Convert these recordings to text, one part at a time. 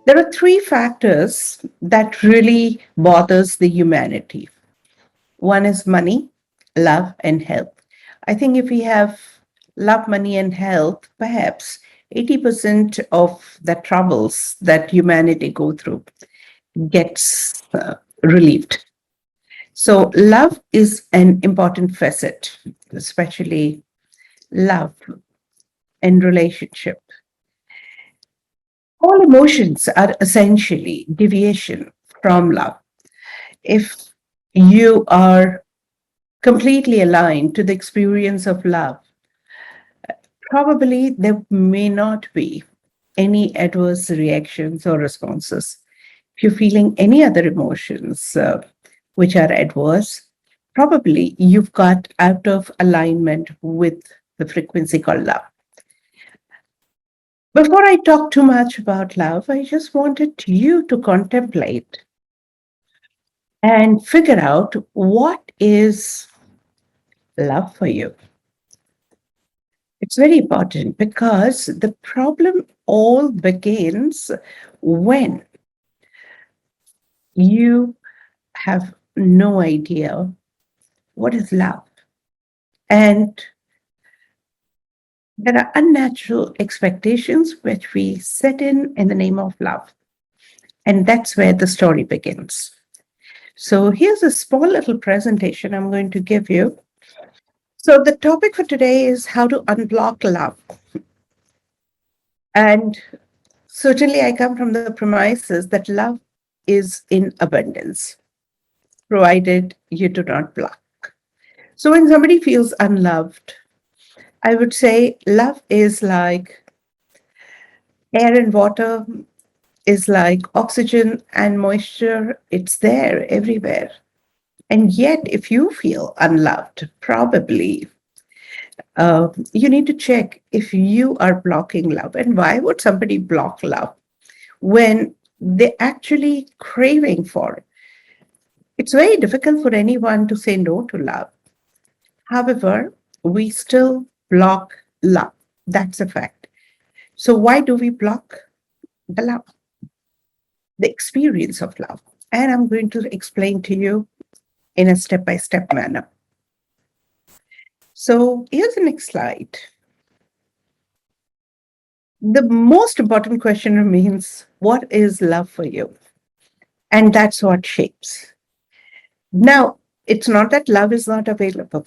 There are three factors that really bothers the humanity. One is money, love, and health. I think if we have love, money, and health, perhaps 80% of the troubles that humanity go through gets relieved. So love is an important facet, especially love and relationship. All emotions are essentially deviation from love. If you are completely aligned to the experience of love, probably there may not be any adverse reactions or responses. If you're feeling any other emotions which are adverse, probably you've got out of alignment with the frequency called love. Before I talk too much about love, I just wanted you to contemplate and figure out what is love for you. It's very important because the problem all begins when you have no idea what is love. And there are unnatural expectations which we set in the name of love. And that's where the story begins. So here's a small little presentation I'm going to give you. So the topic for today is how to unblock love. And certainly I come from the premises that love is in abundance, provided you do not block. So when somebody feels unloved, I would say love is like air and water, is like oxygen and moisture. It's there everywhere. And yet, if you feel unloved, probably you need to check if you are blocking love. And why would somebody block love when they're actually craving for it? It's very difficult for anyone to say no to love. However, we still block love. That's a fact. So why do we block the love? The experience of love. And I'm going to explain to you in a step-by-step manner. So here's the next slide. The most important question remains, what is love for you? And that's what shapes. Now, it's not that love is not available.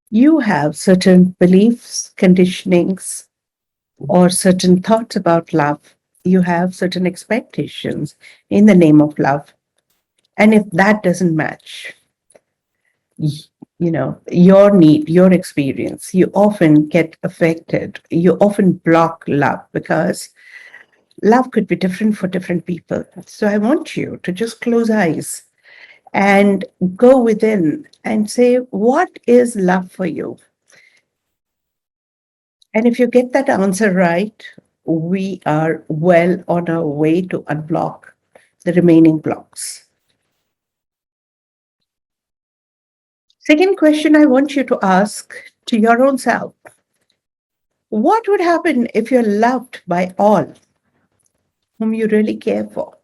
You have certain beliefs, conditionings, or certain thoughts about love. You have certain expectations in the name of love. And if that doesn't match, your need, your experience, you often get affected. You often block love because love could be different for different people. So I want you to just close eyes and go within and say, what is love for you? And if you get that answer right, we are well on our way to unblock the remaining blocks. Second question I want you to ask to your own self. What would happen if you're loved by all whom you really care for?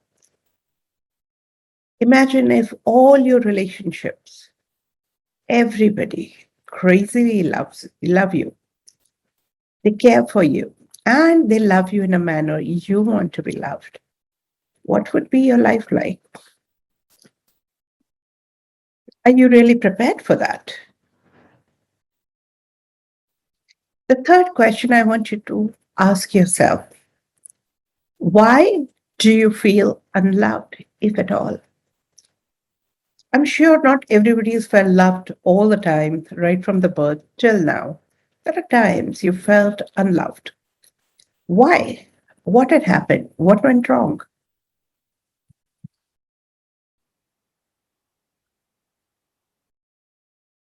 Imagine if all your relationships, everybody crazily love you. They care for you and they love you in a manner you want to be loved. What would be your life like? Are you really prepared for that? The third question I want you to ask yourself, why do you feel unloved, if at all? I'm sure not everybody has felt loved all the time, right from the birth till now. There are times you felt unloved. Why? What had happened? What went wrong?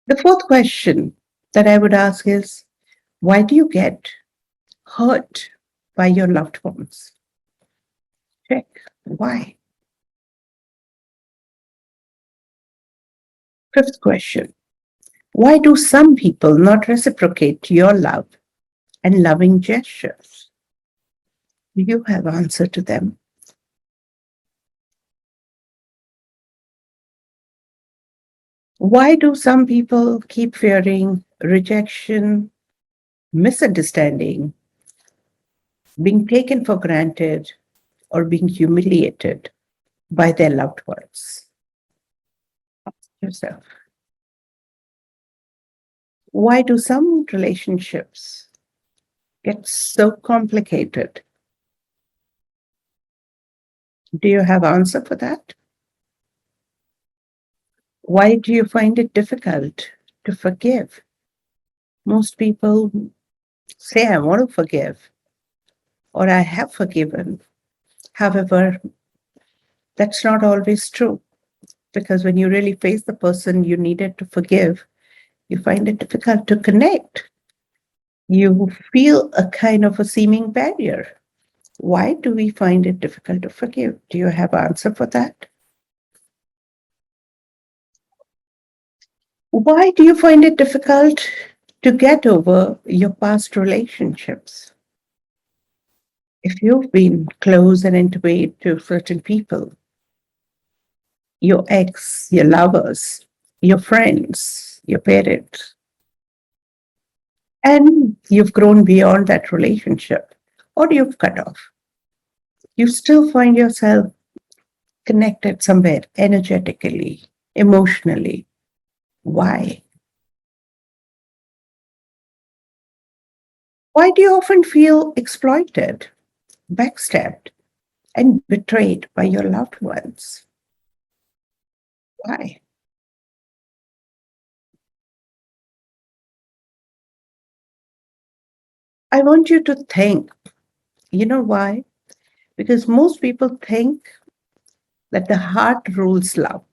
The fourth question that I would ask is, why do you get hurt by your loved ones? Check. Why? Fifth question. Why do some people not reciprocate your love and loving gestures? Do you have answer to them? Why do some people keep fearing rejection, misunderstanding, being taken for granted, or being humiliated by their loved ones? Ask yourself. Why do some relationships get so complicated? Do you have an answer for that? Why do you find it difficult to forgive? Most people say, I want to forgive, or I have forgiven. However, that's not always true, because when you really face the person you needed to forgive, you find it difficult to connect. You feel a kind of a seeming barrier. Why do we find it difficult to forgive? Do you have an answer for that? Why do you find it difficult to get over your past relationships? If you've been close and intimate to certain people, your ex, your lovers, your friends, your parents, and you've grown beyond that relationship, or you've cut off, you still find yourself connected somewhere energetically, emotionally. Why? Why do you often feel exploited, backstabbed, and betrayed by your loved ones? Why? I want you to think. You know why? Because most people think that the heart rules love.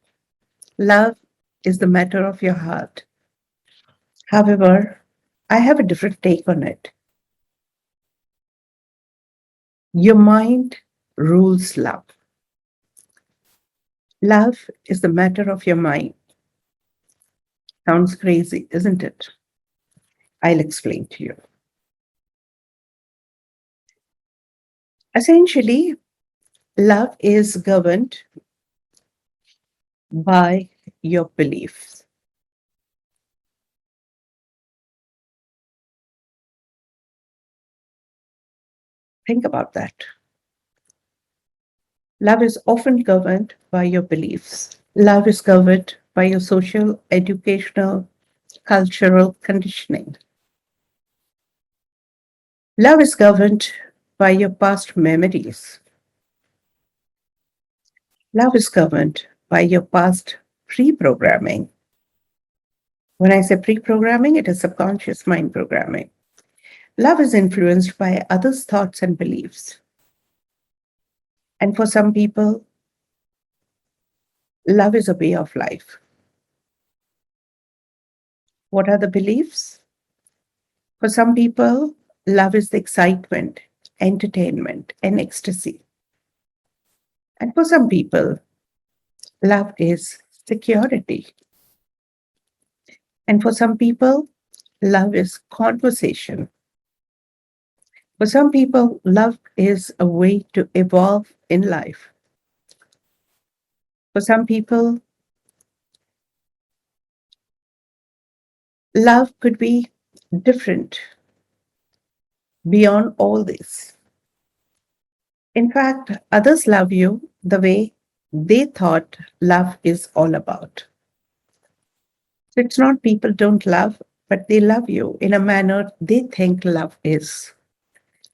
Love is the matter of your heart. However, I have a different take on it. Your mind rules love. Love is the matter of your mind. Sounds crazy, isn't it? I'll explain to you. Essentially, love is governed by your beliefs. Think about that. Love is often governed by your beliefs. Love is governed by your social, educational, cultural conditioning. Love is governed by your past memories. Love is governed by your past pre-programming. When I say pre-programming, it is subconscious mind programming. Love is influenced by others' thoughts and beliefs. And for some people, love is a way of life. What are the beliefs? For some people, love is the excitement, entertainment, and ecstasy. And for some people, love is security. And for some people, love is conversation. For some people, love is a way to evolve in life. For some people, love could be different beyond all this. In fact, others love you the way they thought love is all about. So it's not people don't love, but they love you in a manner they think love is.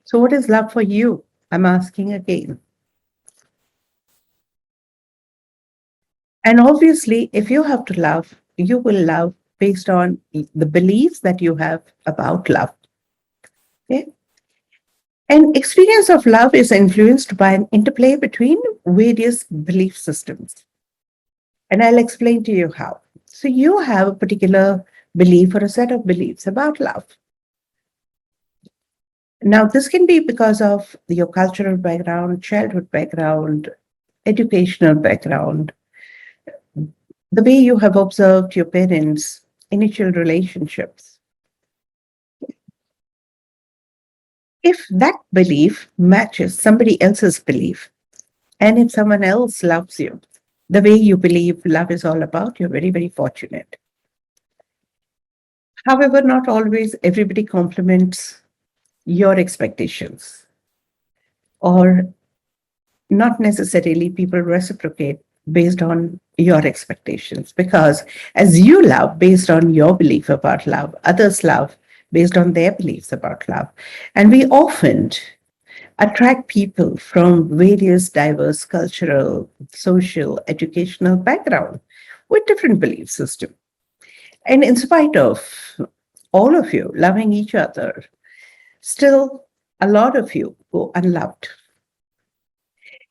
So, what is love for you? I'm asking again. And obviously, if you have to love, you will love based on the beliefs that you have about love. Okay? And experience of love is influenced by an interplay between various belief systems. And I'll explain to you how. So, you have a particular belief or a set of beliefs about love. Now, this can be because of your cultural background, childhood background, educational background, the way you have observed your parents' initial relationships. If that belief matches somebody else's belief, and if someone else loves you, the way you believe love is all about, you're very, very fortunate. However, not always everybody compliments your expectations, or not necessarily people reciprocate based on your expectations, because as you love based on your belief about love, others love based on their beliefs about love. And we often attract people from various diverse cultural, social, educational background with different belief systems. And in spite of all of you loving each other, still a lot of you go unloved.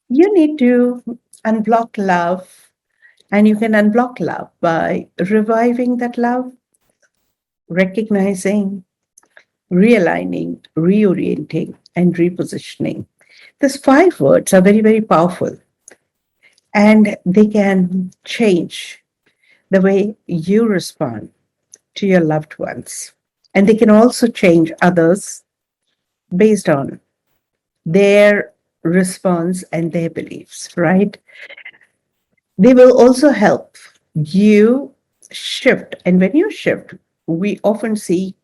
You need to unblock love, and you can unblock love by reviving that love, recognizing, realigning, reorienting, and repositioning. These 5 words are very, very powerful, and they can change the way you respond to your loved ones. And they can also change others based on their response and their beliefs, right? They will also help you shift. And when you shift, we often see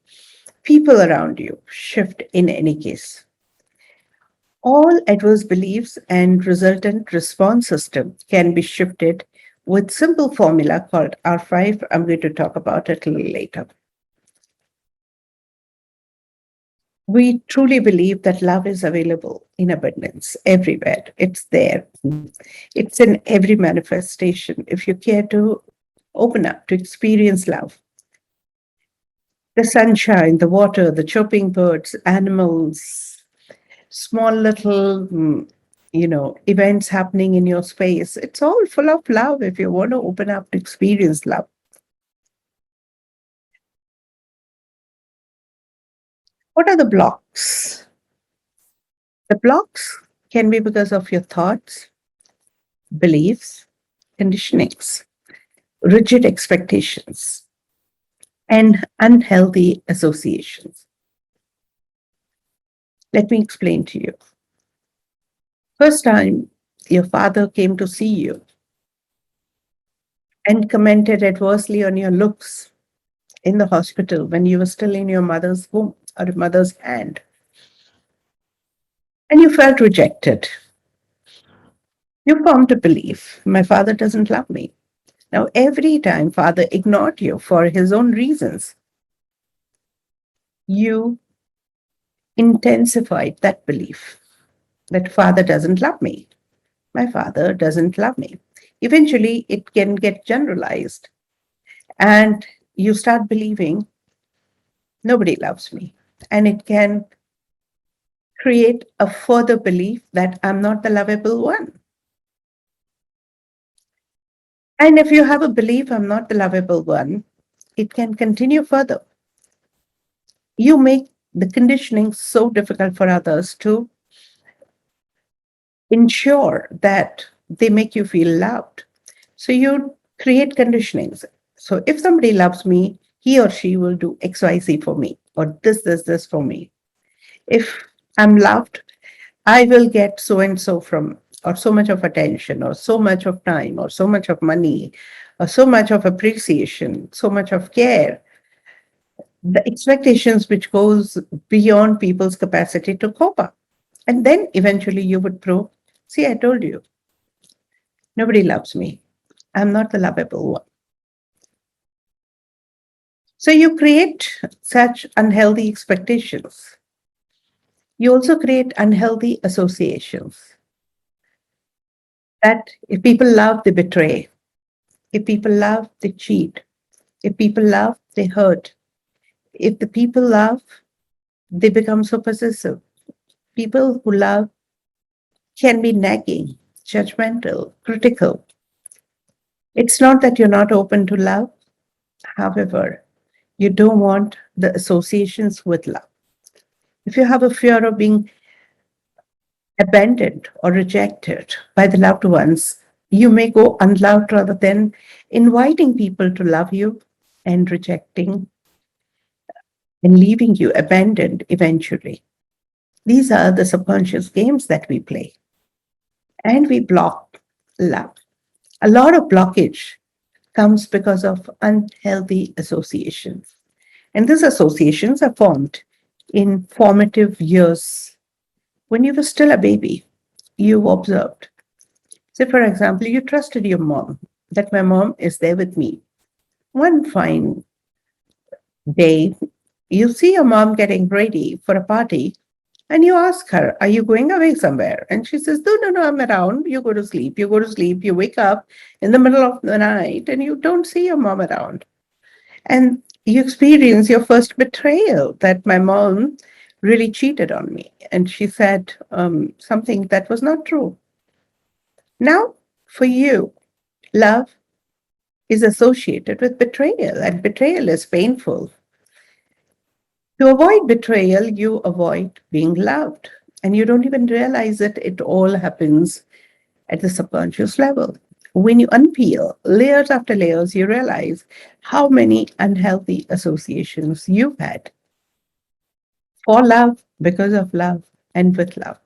people around you shift in any case. All adverse beliefs and resultant response system can be shifted with simple formula called R5. I'm going to talk about it a little later. We truly believe that love is available in abundance everywhere. It's there. It's in every manifestation. If you care to open up to experience love, the sunshine, the water, the chirping birds, animals, small little, events happening in your space, it's all full of love if you want to open up to experience love. What are the blocks? The blocks can be because of your thoughts, beliefs, conditionings, rigid expectations, and unhealthy associations. Let me explain to you. First time your father came to see you and commented adversely on your looks in the hospital when you were still in your mother's womb or mother's hand, and you felt rejected. You formed a belief, my father doesn't love me. Now, every time father ignored you for his own reasons, you intensified that belief that father doesn't love me. My father doesn't love me. Eventually, it can get generalized, and you start believing nobody loves me. And it can create a further belief that I'm not the lovable one. And if you have a belief I'm not the lovable one, it can continue further. You make the conditioning so difficult for others to ensure that they make you feel loved. So you create conditionings. So if somebody loves me, he or she will do XYZ for me, or this for me. If I'm loved, I will get so and so from, or so much of attention, or so much of time, or so much of money, or so much of appreciation, so much of care. The expectations which goes beyond people's capacity to cope up. And then eventually you would prove, see, I told you, nobody loves me. I'm not the lovable one. So you create such unhealthy expectations. You also create unhealthy associations that if people love, they betray. If people love, they cheat. If people love, they hurt. If the people love, they become so possessive. People who love can be nagging, judgmental, critical. It's not that you're not open to love. However, you don't want the associations with love. If you have a fear of being abandoned or rejected by the loved ones, you may go unloved rather than inviting people to love you and rejecting and leaving you abandoned eventually. These are the subconscious games that we play. And we block love. A lot of blockage comes because of unhealthy associations. And these associations are formed in formative years. When you were still a baby, you observed. Say, for example, you trusted your mom, that my mom is there with me. One fine day, you see your mom getting ready for a party and you ask her, are you going away somewhere? And she says, no, no, no, I'm around. You go to sleep. You go to sleep. You wake up in the middle of the night and you don't see your mom around. And you experience your first betrayal that my mom really cheated on me. And she said something that was not true. Now, for you, love is associated with betrayal, and betrayal is painful. To avoid betrayal, you avoid being loved, and you don't even realize that it all happens at the subconscious level. When you unpeel layers after layers, you realize how many unhealthy associations you've had for love, because of love, and with love.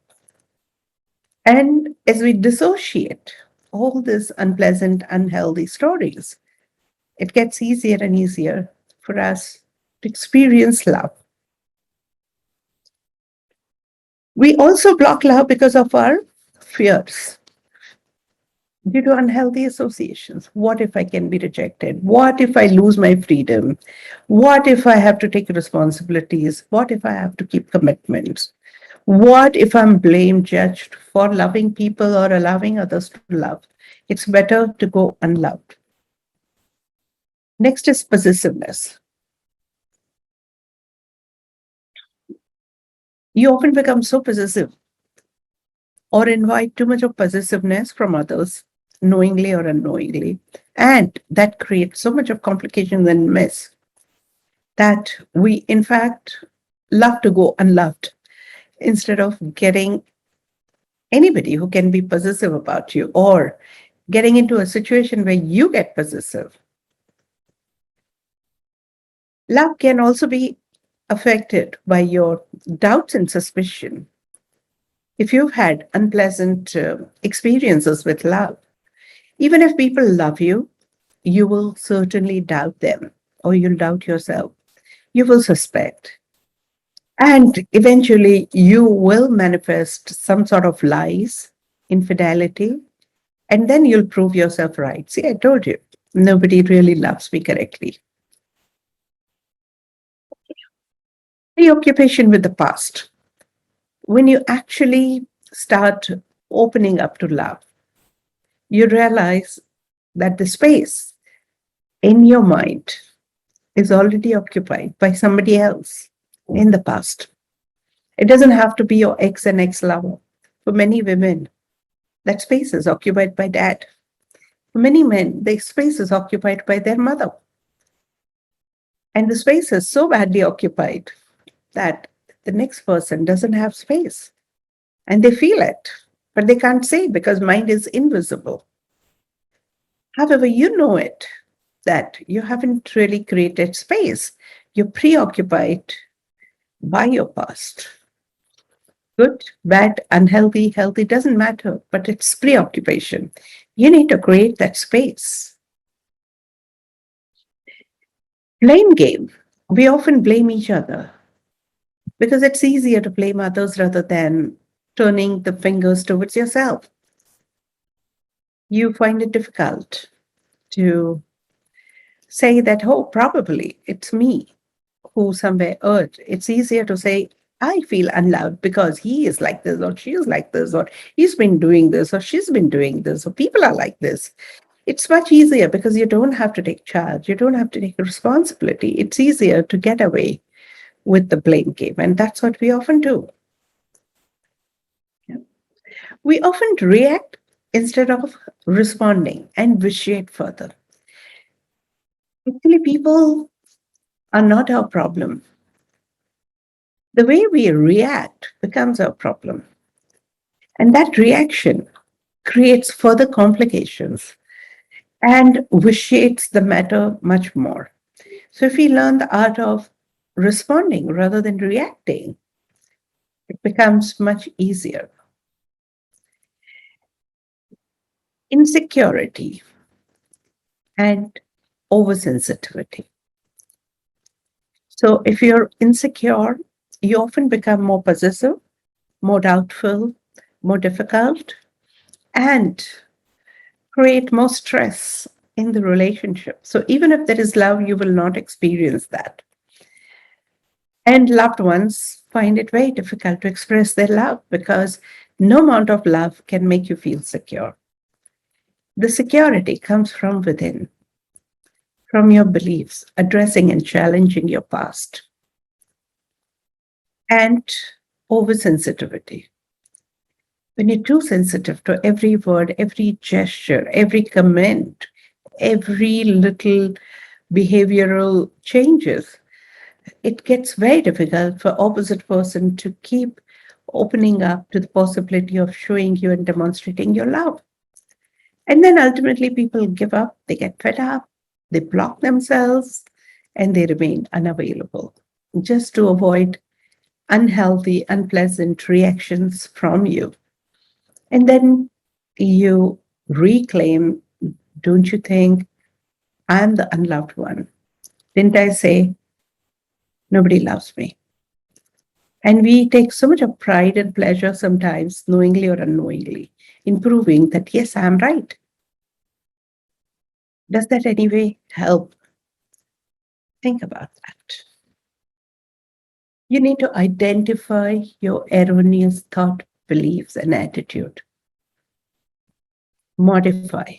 And as we dissociate all these unpleasant, unhealthy stories, it gets easier and easier for us to experience love. We also block love because of our fears due to unhealthy associations. What if I can be rejected? What if I lose my freedom? What if I have to take responsibilities? What if I have to keep commitments? What if I'm blamed, judged for loving people or allowing others to love? It's better to go unloved. Next is possessiveness. You often become so possessive or invite too much of possessiveness from others, knowingly or unknowingly. And that creates so much of complications and mess that we, in fact, love to go unloved instead of getting anybody who can be possessive about you or getting into a situation where you get possessive. Love can also be affected by your doubts and suspicion. If you've had unpleasant experiences with love, even if people love you, you will certainly doubt them or you'll doubt yourself. You will suspect. And eventually, you will manifest some sort of lies, infidelity, and then you'll prove yourself right. See, I told you, nobody really loves me correctly. Preoccupation with the past. When you actually start opening up to love, you realize that the space in your mind is already occupied by somebody else in the past. It doesn't have to be your ex and ex lover. For many women, that space is occupied by dad. For many men, the space is occupied by their mother. And the space is so badly occupied that the next person doesn't have space. And they feel it, but they can't say because mind is invisible. However, you know it, that you haven't really created space. You're preoccupied by your past. Good, bad, unhealthy, healthy, doesn't matter, but it's preoccupation. You need to create that space. Blame game. We often blame each other because it's easier to blame others rather than turning the fingers towards yourself. You find it difficult to say that, oh, probably it's me who somewhere hurt. It's easier to say, I feel unloved because he is like this, or she is like this, or he's been doing this, or she's been doing this, or people are like this. It's much easier because you don't have to take charge. You don't have to take responsibility. It's easier to get away with the blame game. And that's what we often do. Yeah. We often react instead of responding and vitiate further. Actually, people are not our problem. The way we react becomes our problem. And that reaction creates further complications and vitiates the matter much more. So if we learn the art of responding rather than reacting, it becomes much easier. insecurity, and oversensitivity. So if you're insecure, you often become more possessive, more doubtful, more difficult, and create more stress in the relationship. So even if there is love, you will not experience that. And loved ones find it very difficult to express their love because no amount of love can make you feel secure. The security comes from within, from your beliefs, addressing and challenging your past, and oversensitivity. When you're too sensitive to every word, every gesture, every comment, every little behavioral changes, it gets very difficult for opposite person to keep opening up to the possibility of showing you and demonstrating your love. And then ultimately people give up, they get fed up, they block themselves, and they remain unavailable just to avoid unhealthy, unpleasant reactions from you. And then you reclaim, don't you think, I'm the unloved one? Didn't I say nobody loves me? And we take so much of pride and pleasure sometimes, knowingly or unknowingly, in proving that, yes, I'm right. Does that anyway help? Think about that. You need to identify your erroneous thought, beliefs, and attitude. Modify.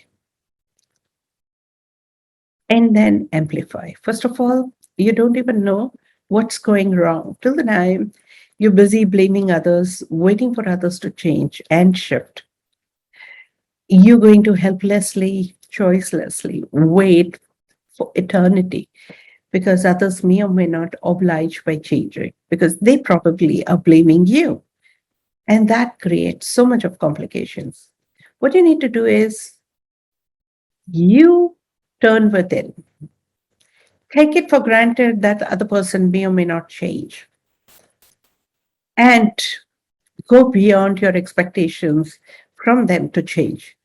And then amplify. First of all, you don't even know what's going wrong. Till the time you're busy blaming others, waiting for others to change and shift, you're going to helplessly, choicelessly wait for eternity because others may or may not oblige by changing because they probably are blaming you. And that creates so much of complications. What you need to do is you turn within. Take it for granted that the other person may or may not change. And go beyond your expectations from them to change.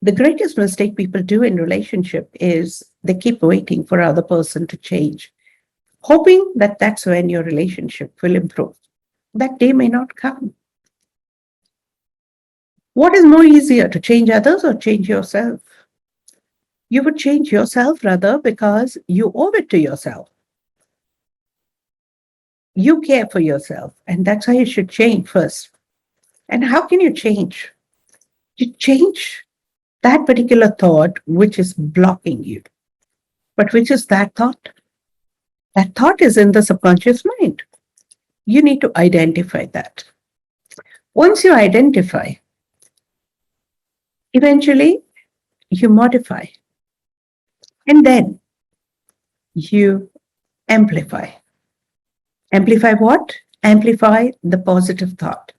The greatest mistake people do in relationship is they keep waiting for other person to change, hoping that that's when your relationship will improve. That day may not come. What is more easier, to change others or change yourself? You would change yourself rather because you owe it to yourself. You care for yourself, and that's why you should change first. And how can you change? You change that particular thought which is blocking you. But which is that thought? That thought is in the subconscious mind. You need to identify that. Once you identify, eventually you modify. And then you amplify. Amplify what? Amplify the positive thought.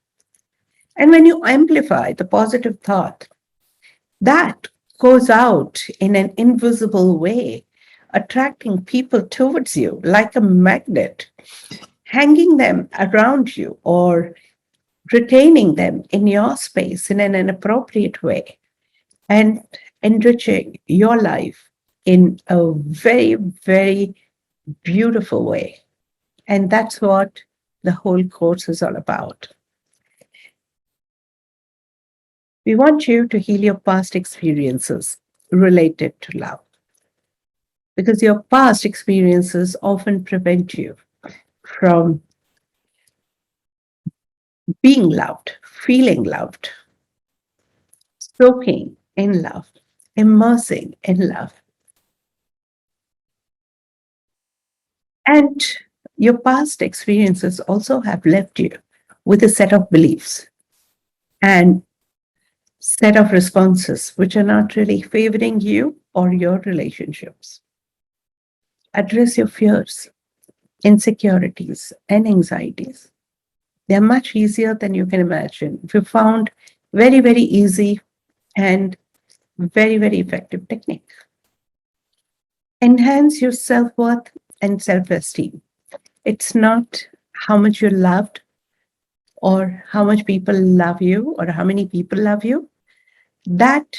And when you amplify the positive thought, that goes out in an invisible way, attracting people towards you like a magnet, hanging them around you or retaining them in your space in an appropriate way and enriching your life in a very, very beautiful way. And that's what the whole course is all about. We want you to heal your past experiences related to love, because your past experiences often prevent you from being loved, feeling loved, soaking in love, immersing in love. And your past experiences also have left you with a set of beliefs and set of responses which are not really favoring you or your relationships. Address your fears, insecurities, and anxieties. They're much easier than you can imagine. We found very, very easy and very, very effective technique. Enhance your self-worth and self-esteem. It's not how much you're loved or how much people love you or how many people love you. That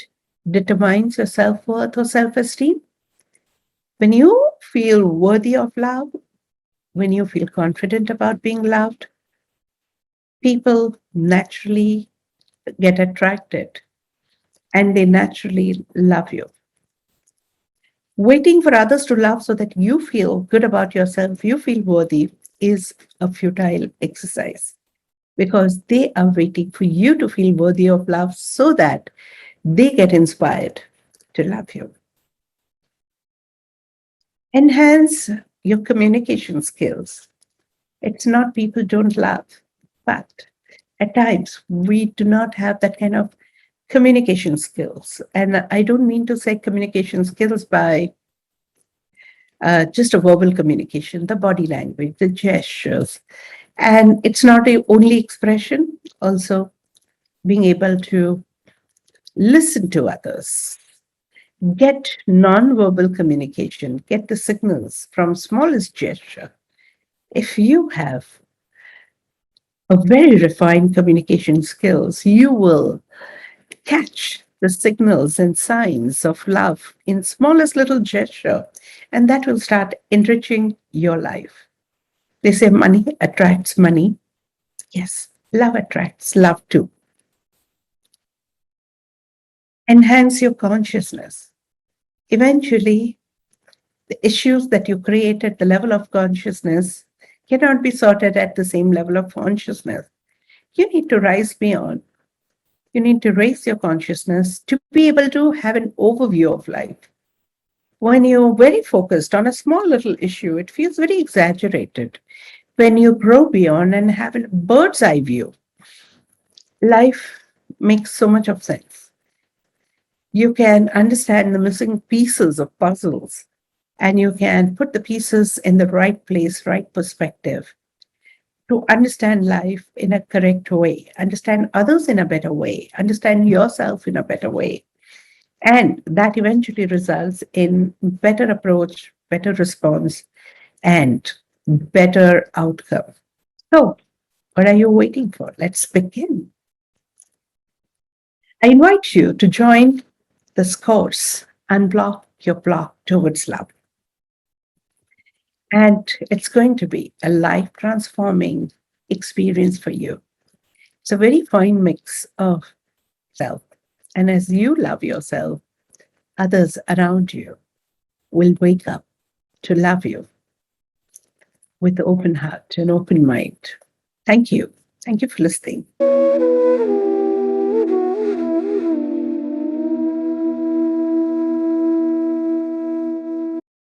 determines your self-worth or self-esteem. When you feel worthy of love, when you feel confident about being loved, people naturally get attracted and they naturally love you. Waiting for others to love so that you feel good about yourself, you feel worthy, is a futile exercise because they are waiting for you to feel worthy of love so that they get inspired to love you. Enhance your communication skills. It's not people don't love, but at times we do not have that kind of communication skills. And I don't mean to say communication skills by just a verbal communication, the body language, the gestures. And it's not a only expression, also being able to listen to others, get non-verbal communication, get the signals from smallest gesture. If you have a very refined communication skills, you will catch the signals and signs of love in smallest little gesture, and that will start enriching your life. They say money attracts money. Yes, love attracts love too. Enhance your consciousness. Eventually, the issues that you create at the level of consciousness cannot be sorted at the same level of consciousness. You need to rise beyond. You need to raise your consciousness to be able to have an overview of life. When you're very focused on a small little issue, it feels very exaggerated. When you grow beyond and have a bird's eye view, life makes so much of sense. You can understand the missing pieces of puzzles and you can put the pieces in the right place, right perspective to understand life in a correct way, understand others in a better way, understand yourself in a better way. And that eventually results in better approach, better response, and better outcome. So, what are you waiting for? Let's begin. I invite you to join this course, Unblock Your Block Towards Love. And it's going to be a life transforming experience for you. It's a very fine mix of self. And as you love yourself, others around you will wake up to love you with an open heart and open mind. Thank you. Thank you for listening.